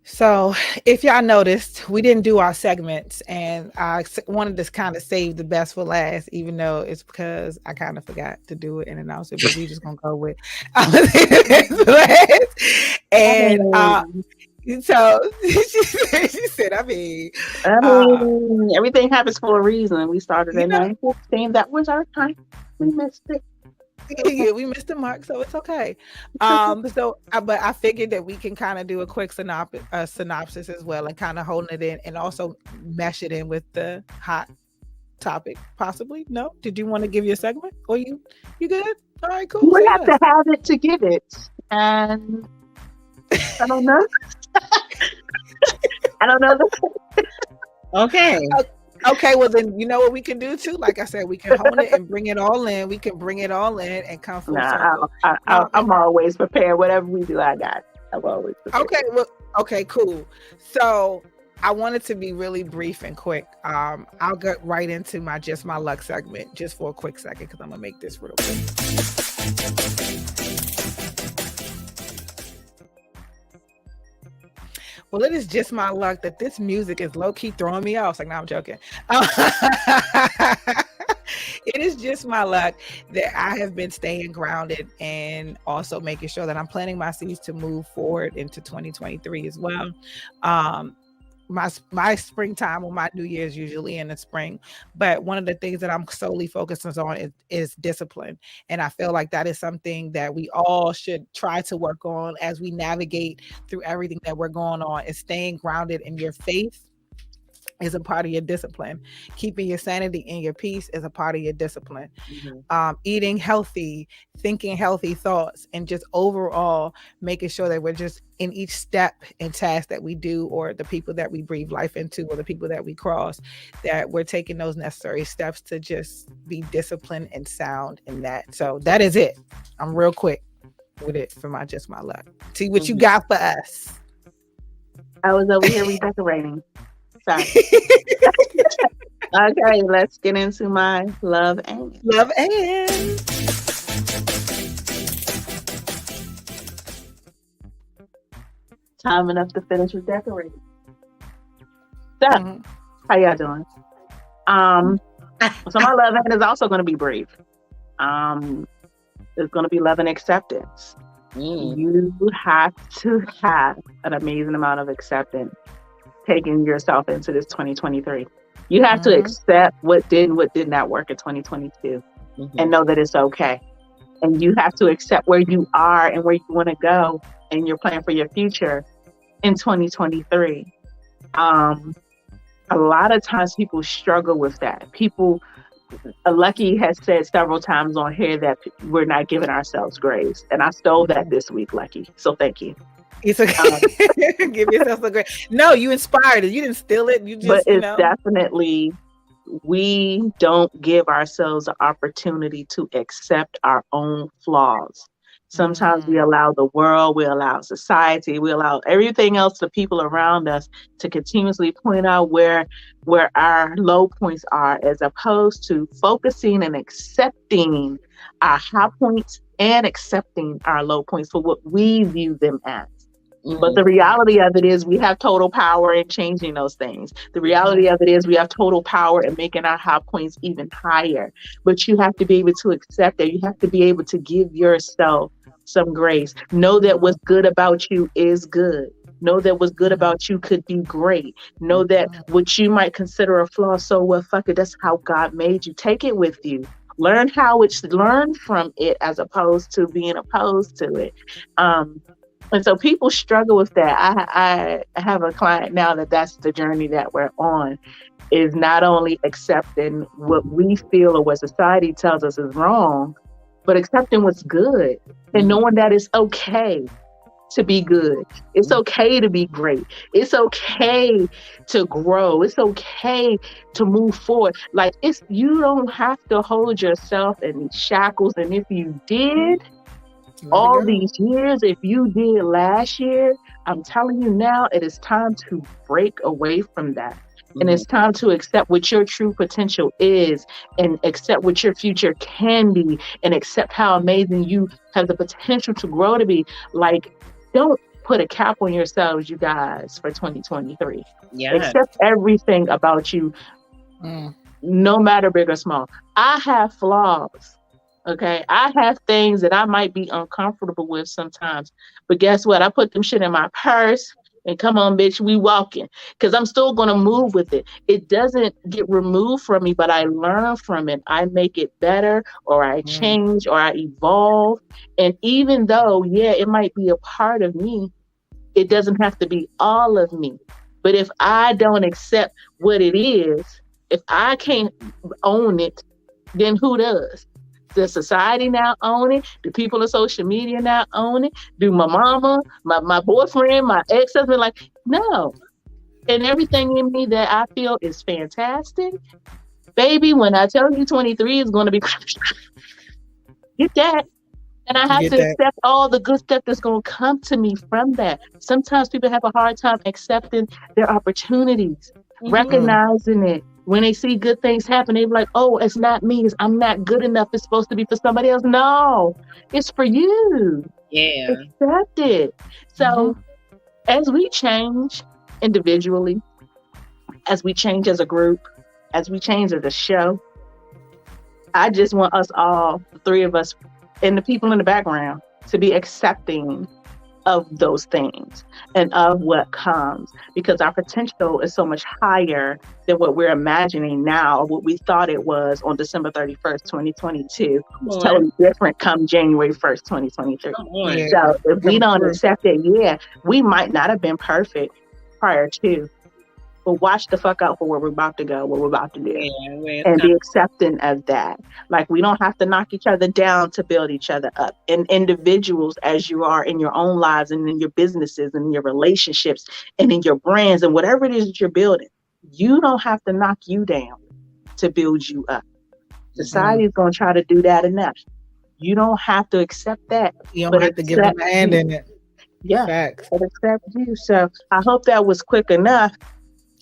So if y'all noticed, we didn't do our segments, and I wanted to kind of save the best for last, even though it's because I kind of forgot to do it and announce it, but we just gonna go with and So she said, everything happens for a reason. We started you in know, 9:15. That was our time. We missed it. yeah, we missed the mark, so it's okay. But I figured that we can kind of do a quick synopsis as well, and kind of holding it in, and also mesh it in with the hot topic, possibly. No, did you want to give your segment, or you good? All right, cool. We have to have it to give it, and I don't know. I don't know. Okay. Okay, well then, you know what we can do too? Like I said, we can hone it and bring it all in. We can bring it all in and come full circle. I'm always prepared. Whatever we do, I got it. I'm always prepared. Okay, well, okay, cool. So I wanted to be really brief and quick. I'll get right into my Just My Luck segment just for a quick second, because I'm gonna make this real quick. Well, it is just my luck that this music is low-key throwing me off. It's like, no, I'm joking. It is just my luck that I have been staying grounded and also making sure that I'm planting my seeds to move forward into 2023 as well. My springtime or my New Year's usually in the spring, but one of the things that I'm solely focused on is discipline, and I feel like that is something that we all should try to work on as we navigate through everything that we're going on. Is staying grounded in your faith is a part of your discipline. Keeping your sanity and your peace is a part of your discipline. Eating healthy, thinking healthy thoughts, and just overall making sure that we're just in each step and task that we do, or the people that we breathe life into, or the people that we cross, that we're taking those necessary steps to just be disciplined and sound in that. So that is it. I'm real quick with it for my Just My Luck. See what you got for us. I was over here redecorating. Sorry. Okay, let's get into my love and. Time enough to finish redecorating. So, how y'all doing? So my love and is also going to be brief. It's going to be love and acceptance. You have to have an amazing amount of acceptance taking yourself into this 2023. You have to accept what did not work in 2022 and know that it's okay. And you have to accept where you are and where you want to go and your plan for your future in 2023. A lot of times people struggle with that. Lucky has said several times on here that we're not giving ourselves grace. And I stole that this week, Lucky. So thank you. It's okay. Give yourself a great. No, you inspired it. You didn't steal it. You just. But it's definitely, we don't give ourselves the opportunity to accept our own flaws. Sometimes we allow the world, we allow society, we allow everything else, the people around us, to continuously point out where our low points are, as opposed to focusing and accepting our high points and accepting our low points for what we view them as. But the reality of it is we have total power in changing those things. The reality of it is we have total power in making our high points even higher. But you have to be able to accept that. You have to be able to give yourself some grace. Know that what's good about you is good. Know that what's good about you could be great. Know that what you might consider a flaw, so what, fuck it, that's how God made you. Take it with you. Learn from it as opposed to being opposed to it. And so people struggle with that. I have a client now that's the journey that we're on, is not only accepting what we feel or what society tells us is wrong, but accepting what's good and knowing that it's okay to be good. It's okay to be great. It's okay to grow. It's okay to move forward. Like, you don't have to hold yourself in these shackles. And if you did, all these years, if you did last year, I'm telling you now, it is time to break away from that. And it's time to accept what your true potential is, and accept what your future can be, and accept how amazing you have the potential to grow to be. Like, don't put a cap on yourselves, you guys, for 2023. Accept everything about you, no matter big or small. I have flaws. Okay, I have things that I might be uncomfortable with sometimes, but guess what? I put them shit in my purse And come on, bitch, we walking. Because I'm still going to move with it. It doesn't get removed from me, but I learn from it. I make it better, or I change, or I evolve. And even though, it might be a part of me, it doesn't have to be all of me. But if I don't accept what it is, if I can't own it, then who does? Does society now own it? Do people on social media now own it? Do my mama, my boyfriend, my ex-husband? Like, no. And everything in me that I feel is fantastic. Baby, when I tell you 23 is going to be, get that. And I have to accept all the good stuff that's going to come to me from that. Sometimes people have a hard time accepting their opportunities, recognizing it. When they see good things happen, they're like, oh, it's not me. I'm not good enough. It's supposed to be for somebody else. No, it's for you. Yeah. Accept it. So as we change individually, as we change as a group, as we change as a show, I just want us all, the three of us, and the people in the background, to be accepting of those things and of what comes, because our potential is so much higher than what we're imagining now, what we thought it was on December 31st, 2022. It's totally different come January 1st, 2023. So if we don't accept it, we might not have been perfect prior to, but watch the fuck out for where we're about to go, what we're about to do, and be accepting of that. Like, we don't have to knock each other down to build each other up. And individuals, as you are in your own lives and in your businesses and in your relationships and in your brands and whatever it is that you're building, you don't have to knock you down to build you up. Society is going to try to do that enough. You don't have to accept that. You don't have to give them a hand in it. Yeah, facts. But accept you. So I hope that was quick enough.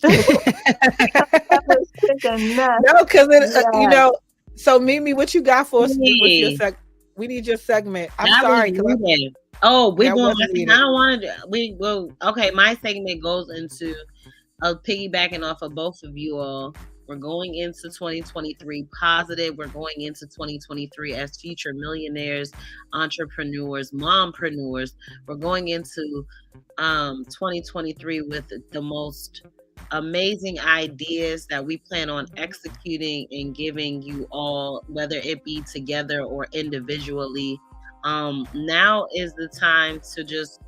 No, because so Mimi, what you got for us? We need your segment. I'm sorry. We're going. I don't want to. We will. Okay, my segment goes into piggybacking off of both of you all. We're going into 2023 positive. We're going into 2023 as future millionaires, entrepreneurs, mompreneurs. We're going into 2023 with the most amazing ideas that we plan on executing and giving you all, whether it be together or individually. Now is the time to just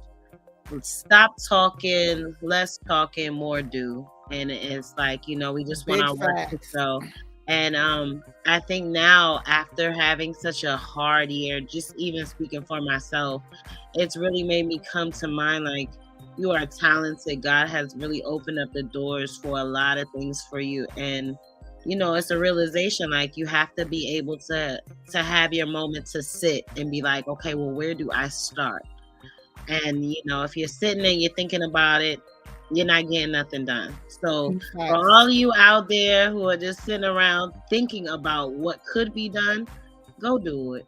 stop talking, less talking, more do. And it's like, we just want our work to go. And I think now, after having such a hard year, just even speaking for myself, it's really made me come to mind, like, you are talented. God has really opened up the doors for a lot of things for you. And, it's a realization, like, you have to be able to have your moment to sit and be like, okay, well, where do I start? And, if you're sitting and you're thinking about it, you're not getting nothing done. So for all of you out there who are just sitting around thinking about what could be done, go do it.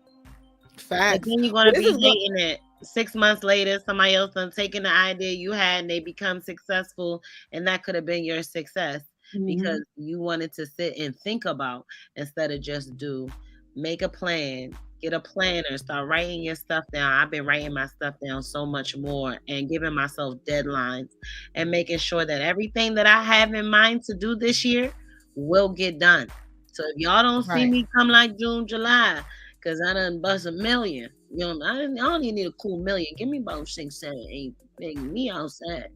Facts. And then you're going to be hating it. 6 months later, somebody else done taken the idea you had and they become successful, and that could have been your success because you wanted to sit and think about instead of just do. Make a plan, get a planner, start writing your stuff down. I've been writing my stuff down so much more and giving myself deadlines and making sure that everything that I have in mind to do this year will get done. So if y'all don't see me come like June, July, because I done bust $1 million. I don't even need a cool $1 million. Give me about 6, 7, 8, making me outside.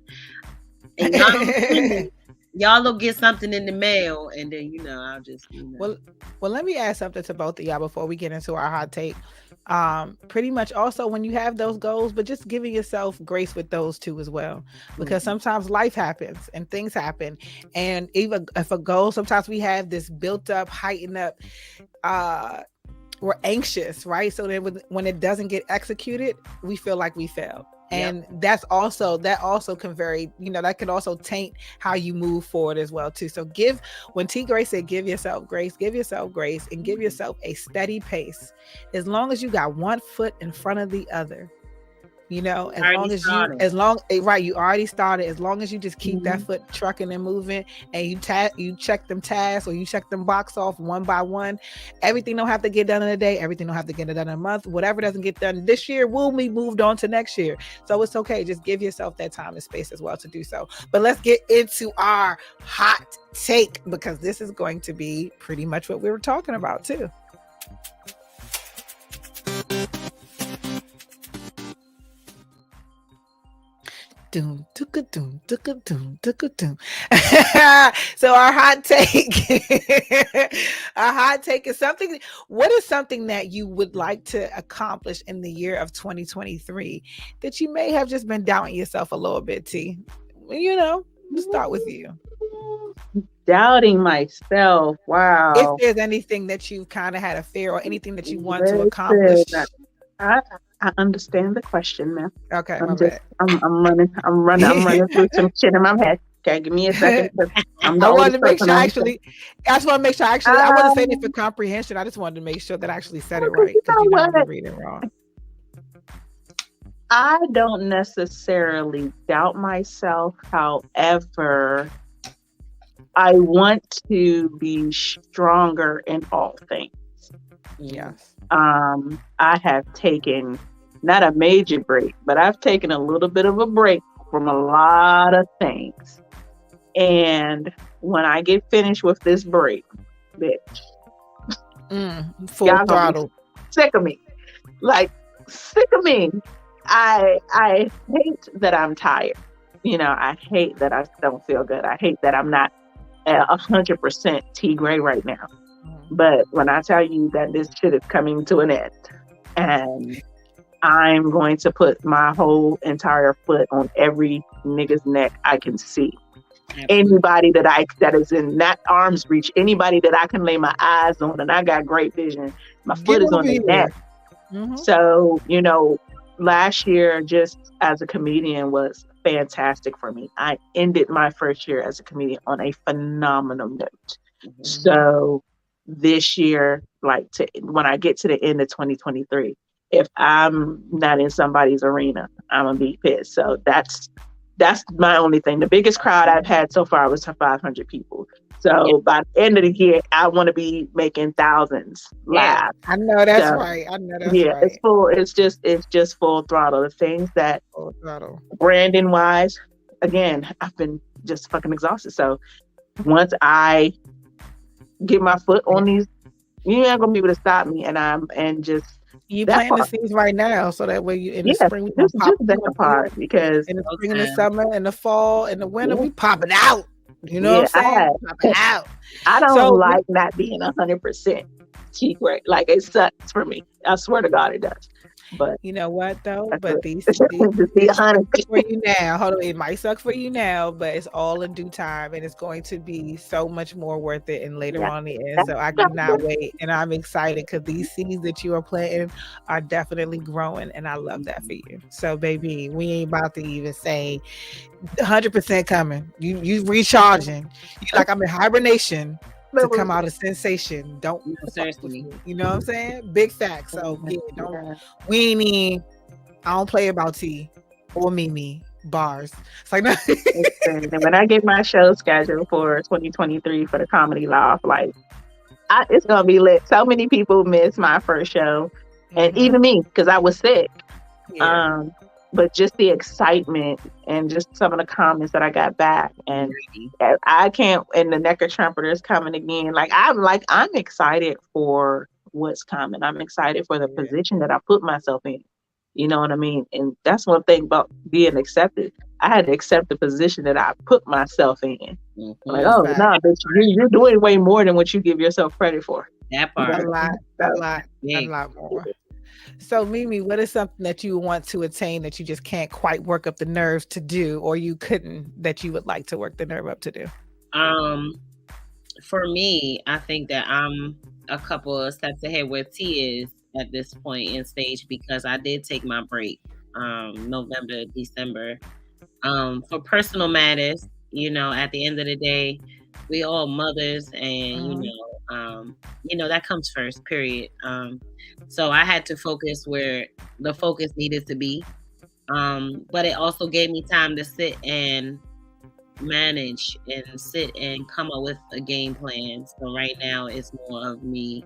And y'all will get something in the mail, and then I'll just. Well, let me add something to both of y'all before we get into our hot take. Pretty much also when you have those goals, but just giving yourself grace with those too as well, because sometimes life happens and things happen, and even if a goal, sometimes we have this built up, heightened up. We're anxious, right? So then when it doesn't get executed, we feel like we failed. And that also can vary, that can also taint how you move forward as well too. So when T. Grace said, give yourself grace and give yourself a steady pace. As long as you got one foot in front of the other, You know, as Already long as started. you already started. As long as you just keep that foot trucking and moving, and you check them tasks or you check them box off one by one. Everything don't have to get done in a day. Everything don't have to get done in a month. Whatever doesn't get done this year will be moved on to next year. So it's okay. Just give yourself that time and space as well to do so. But let's get into our hot take, because this is going to be pretty much what we were talking about too. Doom, dooka, doom, dooka, doom, dooka, doom. So our hot take, is something. What is something that you would like to accomplish in the year of 2023 that you may have just been doubting yourself a little bit, T? You know, let's start with you. Doubting myself. Wow. If there's anything that you kind of had a fear or anything that you want to accomplish. I understand the question, man. Okay, I'm running through some shit in my head. Okay, give me a second. I wanted to make sure I want to say it for comprehension. I just wanted to make sure that I actually said it right, because you know I'm reading wrong. I don't necessarily doubt myself. However, I want to be stronger in all things. Yes. I have taken not a major break, but I've taken a little bit of a break from a lot of things. And when I get finished with this break, bitch, full throttle, sick of me. Like, sick of me. I hate that I'm tired. You know, I hate that I don't feel good. I hate that I'm not 100% T-Gray right now. But when I tell you that this shit is coming to an end, and I'm going to put my whole entire foot on every nigga's neck I can see. Anybody that is in that arm's reach, anybody that I can lay my eyes on, and I got great vision, my foot is on their neck. So, you know, last year, just as a comedian, was fantastic for me. I ended my first year as a comedian on a phenomenal note. So this year, when I get to the end of 2023, if I'm not in somebody's arena, I'm gonna be pissed. So that's my only thing. The biggest crowd I've had so far was 500 people. So by the end of the year, I want to be making thousands live. I know that's right. Right. It's full. It's just full throttle. The things that branding wise, again, I've been just fucking exhausted. So once I get my foot on these, you ain't gonna be able to stop me. You planting the seeds right now, so that way you in the spring we just that part, because in the spring and the summer and the fall and the winter we pop it out. You know what I'm saying? Pop it out. I don't like not being 100% T-Gray. Like, it sucks for me. I swear to God it does. But you know what though? But these just be honest for you now. Hold on, it might suck for you now, but it's all in due time, and it's going to be so much more worth it and later on the end. So I cannot wait, and I'm excited because these seeds that you are planting are definitely growing, and I love that for you. So baby, we ain't about to even say 100% coming. You recharging. You like I'm in hibernation to come out a sensation. Don't seriously. You know what I'm saying? Big facts. So I don't play about T or Mimi bars. It's like no. And when I get my show scheduled for 2023 for the Comedy Loft, it's gonna be lit. So many people missed my first show, and even me, because I was sick. But just the excitement and just some of the comments that I got back, and I can't. And the Necker Trumpeter is coming again. I'm excited for what's coming. I'm excited for the position that I put myself in. You know what I mean? And that's one thing about being accepted. I had to accept the position that I put myself in. Like, oh no, bitch, you're doing way more than what you give yourself credit for. That part. A lot more. So Mimi, what is something that you want to attain that you just can't quite work up the nerves to do, or you couldn't, that you would like to work the nerve up to do? For me, I think that I'm a couple of steps ahead where T is at this point in stage, because I did take my break November, December for personal matters. You know, at the end of the day, we all mothers, and you know that comes first, period. So I had to focus where the focus needed to be. But it also gave me time to sit and manage and sit and come up with a game plan. So right now it's more of me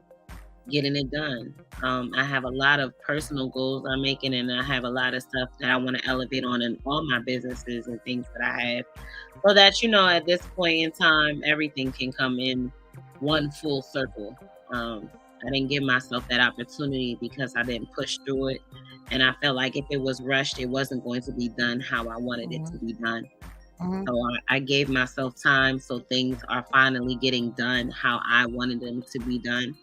getting it done. I have a lot of personal goals I'm making, and I have a lot of stuff that I want to elevate on in all my businesses and things that I have, so that, you know, at this point in time, everything can come in one full circle. I didn't give myself that opportunity because I didn't push through it, and I felt like if it was rushed, it wasn't going to be done how I wanted it to be done. So I gave myself time, so things are finally getting done how I wanted them to be done.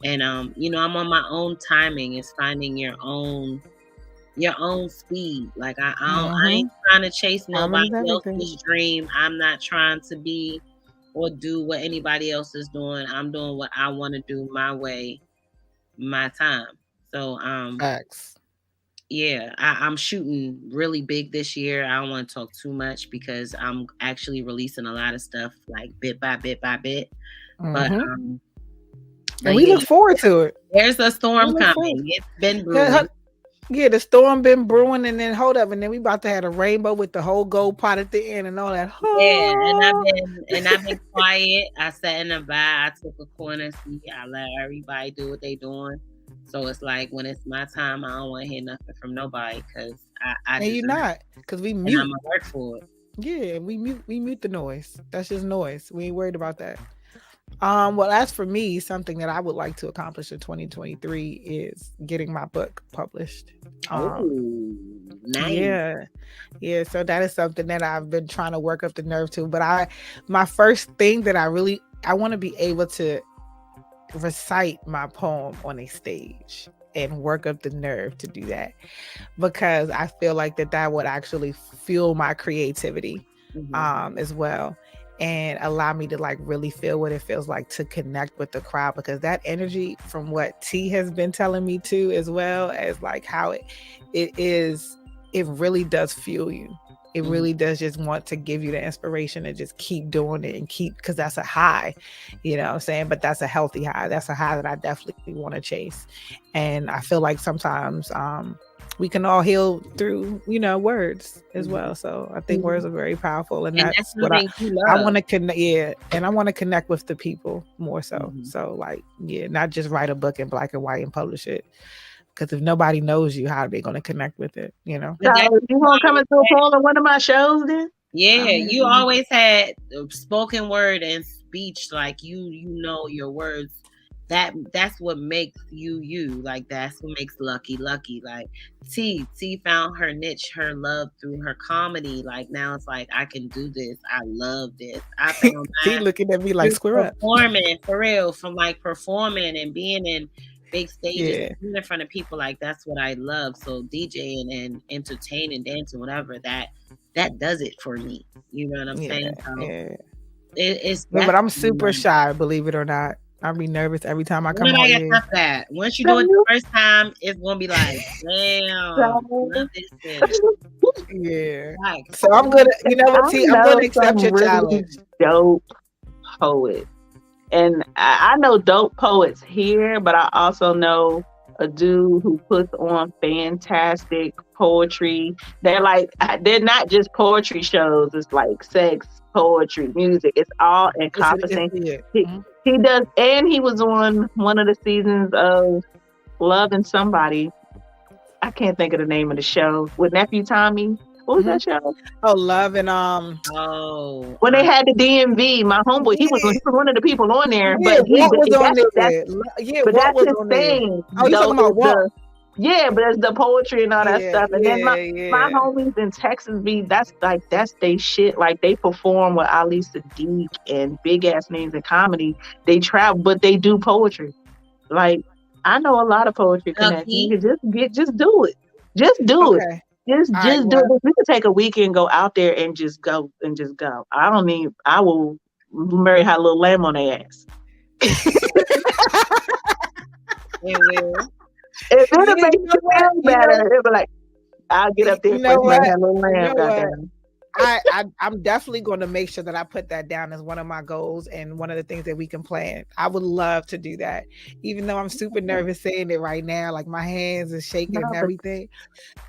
And you know, I'm on my own timing. It's finding your own speed. Like I ain't trying to chase nobody else's dream. I'm not trying to be or do what anybody else is doing. I'm doing what I want to do my way, my time. So Facts. Yeah, I'm shooting really big this year. I don't want to talk too much because I'm actually releasing a lot of stuff like bit by bit by bit. But and we look forward to it. There's a storm coming. It's been brewing. Yeah, the storm been brewing, and then hold up, and then we about to have a rainbow with the whole gold pot at the end and all that. Yeah, and I've been quiet. I sat in the back. I took a corner seat. I let everybody do what they doing. So it's like when it's my time, I don't want to hear nothing from nobody because I. And you're not, because we mute. I'm gonna work for it. Yeah, we mute the noise. That's just noise. We ain't worried about that. Well, as for me, something that I would like to accomplish in 2023 is getting my book published. Nice. Yeah. So that is something that I've been trying to work up the nerve to. But my first thing that I want to be able to recite my poem on a stage and work up the nerve to do that, because I feel like that would actually fuel my creativity as well, and allow me to like really feel what it feels like to connect with the crowd, because that energy, from what T has been telling me too, as well as like how it really does fuel you. It really does just want to give you the inspiration to just keep doing it and because that's a high, you know what I'm saying? But that's a healthy high. That's a high that I definitely want to chase. And I feel like sometimes we can all heal through, you know, words as well. So I think words are very powerful. And that's what I want to connect. Yeah. And I want to connect with the people more so. So like, yeah, not just write a book in black and white and publish it. Because if nobody knows you, how are they going to connect with it? You know. So you want to come into a poll on one of my shows then? Yeah, you always had spoken word and speech. Like you know your words. That's what makes you. Like that's what makes Lucky. Like T found her niche, her love through her comedy. Like now it's like I can do this. I love this. I found T looking at me like square up. Performing for real, from like performing and being in big stages in front of people, like that's what I love. So DJing and entertaining, dancing, whatever, that does it for me. You know what I'm saying? So it's but I'm super shy, believe it or not. I'll be nervous every time I come on here. That once you do it the first time, it's gonna be like, damn, love this shit. Yeah. So I'm gonna, you know what, T, I'm gonna accept your challenge. Dope poet. And I know dope poets here, but I also know a dude who puts on fantastic poetry. They're not just poetry shows. It's like sex, poetry, music. It's all encompassing. He does, and he was on one of the seasons of Love and Somebody. I can't think of the name of the show with Nephew Tommy. What was that show? Oh, Love and when they had the DMV, my homeboy, he was one of the people on there. Yeah, but what was on there? But that's his thing. Oh, you talking about what? Yeah, but it's the poetry and all that stuff. And then my homies in Texas that's they shit. Like they perform with Ali Sadiq and big ass names in comedy. They travel, but they do poetry. Like I know a lot of poetry connections. You can just do it. Just do it. Just do it. We could take a weekend, go out there and just go. I will marry her little lamb on their ass. If it'll make you feel better, it'll be like, I'll get up there and marry her little lamb. I'm definitely going to make sure that I put that down as one of my goals and one of the things that we can plan. I would love to do that, even though I'm super nervous saying it right now. Like my hands are shaking and everything.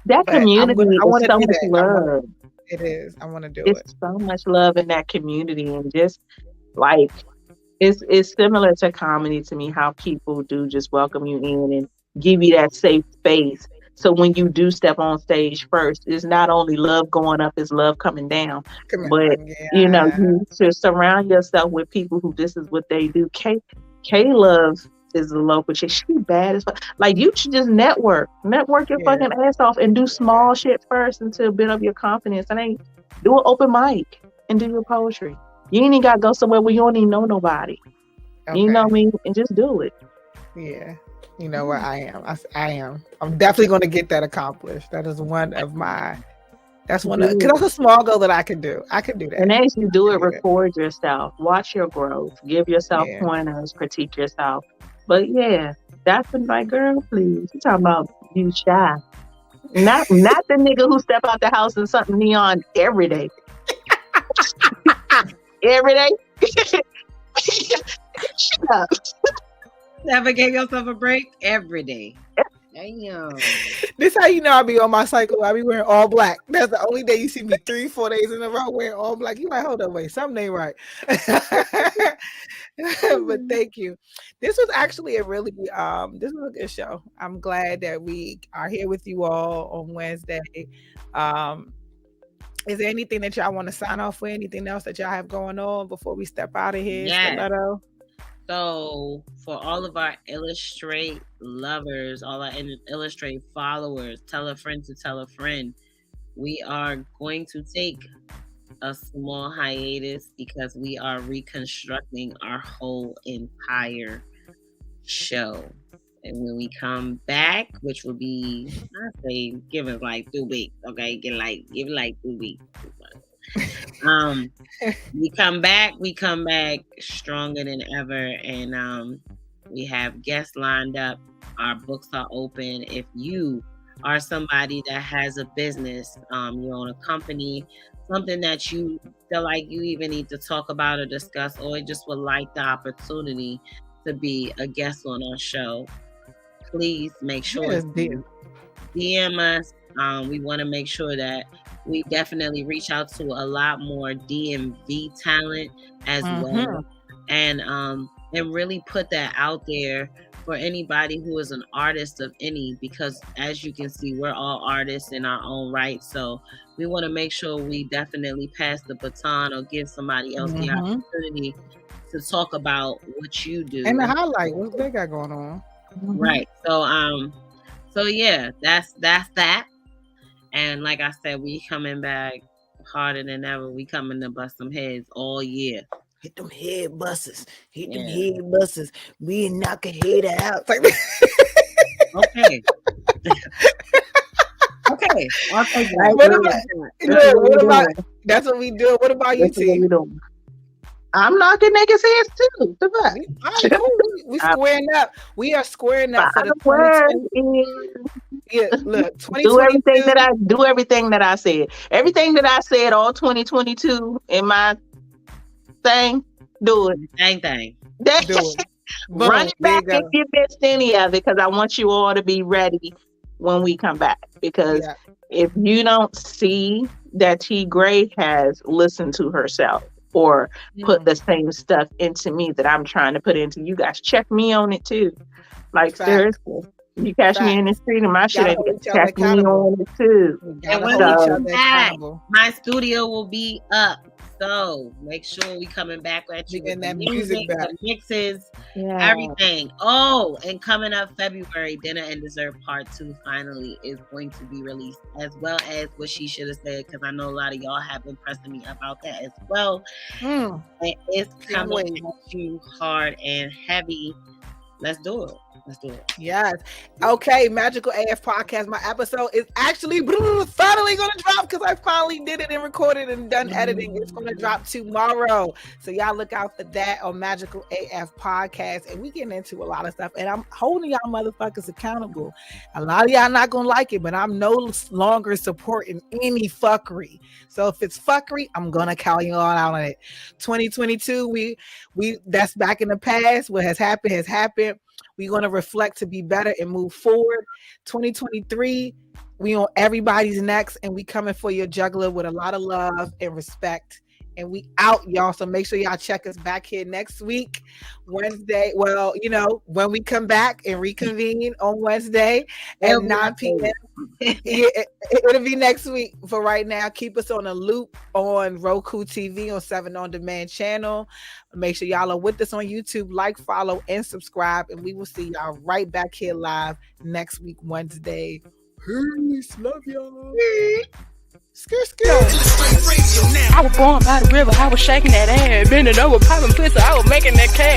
That But community I want is to so do much that. love. It is. I want to do It's it. so much love in that community, and just like it's similar to comedy to me, how people do just welcome you in and give you that safe space. So when you do step on stage first, it's not only love going up, it's love coming down. But you know, you should surround yourself with people who this is what they do. K Love is a local chick. She bad as fuck. Like, you should just network your fucking ass off and do small shit first until build up your confidence. And then do an open mic and do your poetry. You ain't even gotta go somewhere where you don't even know nobody. Okay. You know what I mean? And just do it. Yeah. You know where I am. I am. I'm definitely going to get that accomplished. That is one of my. That's one of, because that's a small goal that I can do. I can do that. And as you do it, record yourself, watch your growth, give yourself pointers, critique yourself. But yeah, that's when, like, girl, please. You talking about you shy. Not the nigga who step out the house in something neon every day. Every day. Shut up. Never gave yourself a break every day. Damn. This how you know I be on my cycle. I be wearing all black. That's the only day you see me 3-4 days in a row wearing all black. You like, hold up, wait, something ain't right. But thank you. This was actually a really this was a good show. I'm glad that we are here with you all on Wednesday. Is there anything that y'all want to sign off with? Anything else that y'all have going on before we step out of here? Yes. So for all of our Illustrate lovers, all our Illustrate followers, tell a friend to tell a friend. We are going to take a small hiatus because we are reconstructing our whole entire show. And when we come back, which will be, I say, give it like 2 weeks. Okay, give it like 2 weeks. We come back stronger than ever, and we have guests lined up. Our books are open. If you are somebody that has a business, you own a company, something that you feel like you even need to talk about or discuss, or just would like the opportunity to be a guest on our show, please make sure DM us. We want to make sure that we definitely reach out to a lot more DMV talent as well, and really put that out there for anybody who is an artist of any, because as you can see, we're all artists in our own right. So we want to make sure we definitely pass the baton or give somebody else the opportunity to talk about what you do and the highlight what they got going on. Right. So yeah, that's that. And like I said, we coming back harder than ever. We coming to bust some heads all year. Hit them head buses. Hit them head buses. We knock a head out. Okay. Okay. I'll take that. What about that's what we do. What about you, T? I'm knocking niggas' heads too. We squaring up. We are squaring up for the 2020. Yeah, look, 2022. Do everything that I said. Everything that I said all 2022 in my thing, do it. Same thing. Do it. Run it back if you missed any of it, because I want you all to be ready when we come back. Because if you don't see that T. Gray has listened to herself or put the same stuff into me that I'm trying to put into you guys, check me on it too. Like, seriously. You catch me in the street and my shit ain't catch me on it too. And when we come back, my studio will be up. So make sure we coming back at you with that music back. The mixes, everything. Oh, and coming up February, Dinner and Dessert Part 2 finally is going to be released, as well as What She Should Have Said, because I know a lot of y'all have been pressing me about that as well. And it's coming at you hard and heavy. Let's do it. Let's do it. Yes. Okay, Magical AF Podcast. My episode is actually finally going to drop because I finally did it and recorded and done editing. It's going to drop tomorrow. So y'all look out for that on Magical AF Podcast. And we getting into a lot of stuff. And I'm holding y'all motherfuckers accountable. A lot of y'all not going to like it, but I'm no longer supporting any fuckery. So if it's fuckery, I'm going to call you all out on it. 2022, we that's back in the past. What has happened has happened. We're going to reflect to be better and move forward. 2023, we on everybody's necks, and we coming for your juggler with a lot of love and respect. And we out, y'all. So make sure y'all check us back here next week, Wednesday. Well, you know, when we come back and reconvene on Wednesday at 9 p.m. It'll be next week. For right now, keep us on a loop on Roku TV on 7 On Demand channel. Make sure y'all are with us on YouTube. Like, follow, and subscribe. And we will see y'all right back here live next week, Wednesday. Peace. Love y'all. I was born by the river. I was shaking that ass, bending over, popping pussy. I was making that cash.